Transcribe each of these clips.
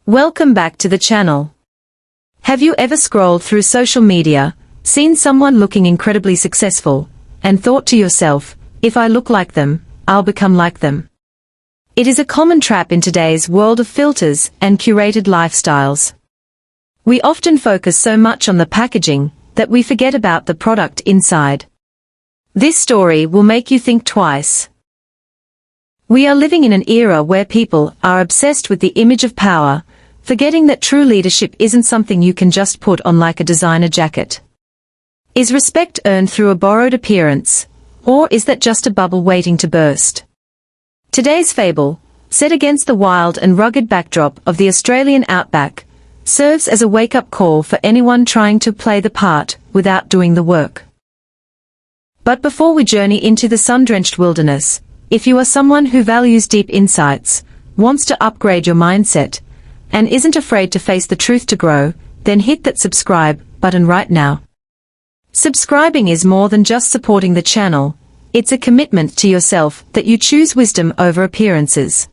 Welcome back to the channel. Have you ever scrolled through social media, seen someone looking incredibly successful, and thought to yourself, if I look like them, I'll become like them? It is a common trap in today's world of filters and curated lifestyles. We often focus so much on the packaging that we forget about the product inside. This story will make you think twice. We are living in an era where people are obsessed with the image of power, forgetting that true leadership isn't something you can just put on like a designer jacket. Is respect earned through a borrowed appearance, or is that just a bubble waiting to burst? Today's fable, set against the wild and rugged backdrop of the Australian outback, serves as a wake-up call for anyone trying to play the part without doing the work. But before we journey into the sun-drenched wilderness, if you are someone who values deep insights, wants to upgrade your mindset, and isn't afraid to face the truth to grow, then hit that subscribe button right now. Subscribing is more than just supporting the channel, it's a commitment to yourself that you choose wisdom over appearances.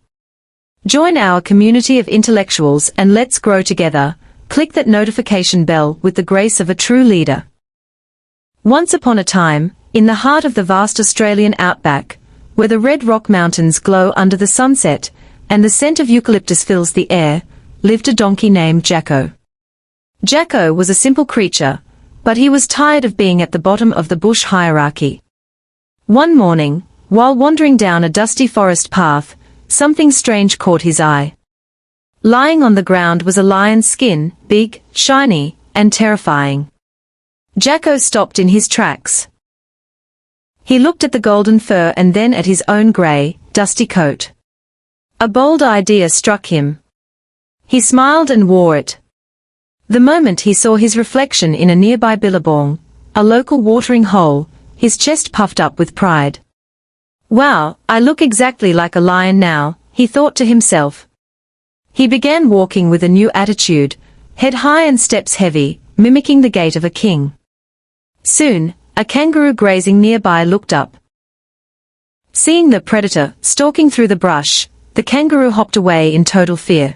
Join our community of intellectuals and let's grow together. Click that notification bell with the grace of a true leader. Once upon a time, in the heart of the vast Australian outback, where the red rock mountains glow under the sunset, and the scent of eucalyptus fills the air, lived a donkey named Jacko. Jacko was a simple creature, but he was tired of being at the bottom of the bush hierarchy. One morning, while wandering down a dusty forest path, something strange caught his eye. Lying on the ground was a lion's skin, big, shiny, and terrifying. Jacko stopped in his tracks. He looked at the golden fur and then at his own grey, dusty coat. A bold idea struck him. He smiled and wore it. The moment he saw his reflection in a nearby billabong, a local watering hole, his chest puffed up with pride. Wow, I look exactly like a lion now, he thought to himself. He began walking with a new attitude, head high and steps heavy, mimicking the gait of a king. Soon, a kangaroo grazing nearby looked up. Seeing the predator stalking through the brush, the kangaroo hopped away in total fear.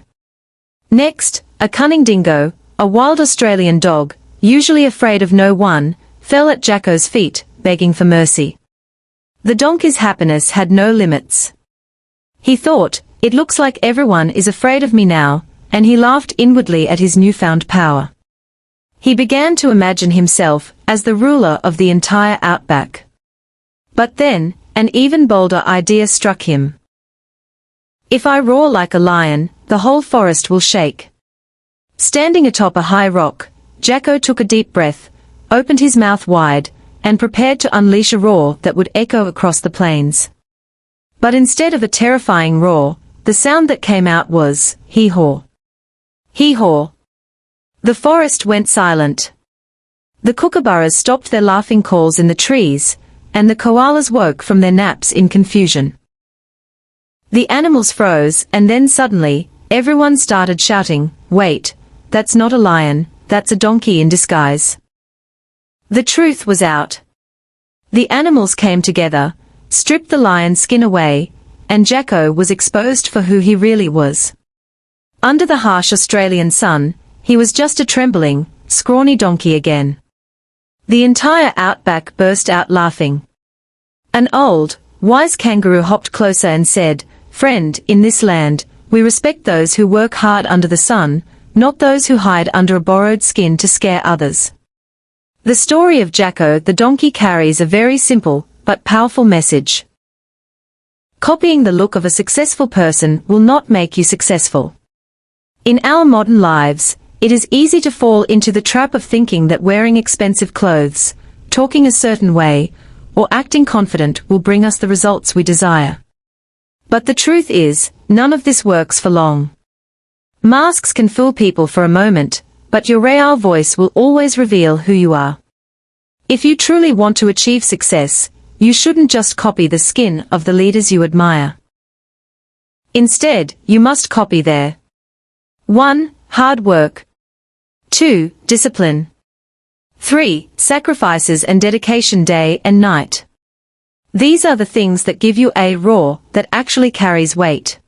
Next, a cunning dingo, a wild Australian dog, usually afraid of no one, fell at Jacko's feet, begging for mercy. The donkey's happiness had no limits. He thought, it looks like everyone is afraid of me now, and he laughed inwardly at his newfound power. He began to imagine himself as the ruler of the entire outback. But then, an even bolder idea struck him. If I roar like a lion, the whole forest will shake. Standing atop a high rock, Jacko took a deep breath, opened his mouth wide, and prepared to unleash a roar that would echo across the plains. But instead of a terrifying roar, the sound that came out was, hee-haw. Hee-haw. The forest went silent. The kookaburras stopped their laughing calls in the trees, and the koalas woke from their naps in confusion. The animals froze, and then suddenly, everyone started shouting, wait, that's not a lion, that's a donkey in disguise. The truth was out. The animals came together, stripped the lion's skin away, and Jacko was exposed for who he really was. Under the harsh Australian sun, he was just a trembling, scrawny donkey again. The entire outback burst out laughing. An old, wise kangaroo hopped closer and said, friend, in this land, we respect those who work hard under the sun, not those who hide under a borrowed skin to scare others. The story of Jacko the donkey carries a very simple, but powerful message. Copying the look of a successful person will not make you successful. In our modern lives, it is easy to fall into the trap of thinking that wearing expensive clothes, talking a certain way, or acting confident will bring us the results we desire. But the truth is, none of this works for long. Masks can fool people for a moment, but your real voice will always reveal who you are. If you truly want to achieve success, you shouldn't just copy the skin of the leaders you admire. Instead, you must copy their 1. Hard work. 2. Discipline. 3. Sacrifices and dedication day and night. These are the things that give you a roar that actually carries weight.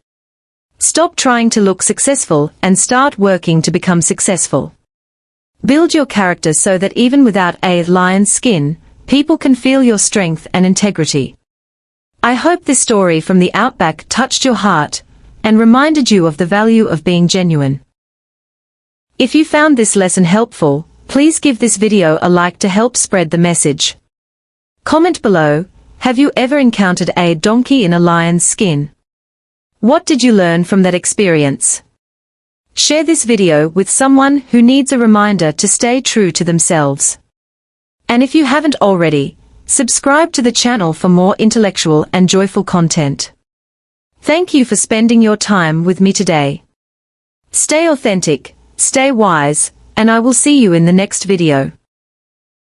Stop trying to look successful and start working to become successful. Build your character so that even without a lion's skin, people can feel your strength and integrity. I hope this story from the Outback touched your heart and reminded you of the value of being genuine. If you found this lesson helpful, please give this video a like to help spread the message. Comment below, have you ever encountered a donkey in a lion's skin? What did you learn from that experience? Share this video with someone who needs a reminder to stay true to themselves. And if you haven't already, subscribe to the channel for more intellectual and joyful content. Thank you for spending your time with me today. Stay authentic, stay wise, and I will see you in the next video.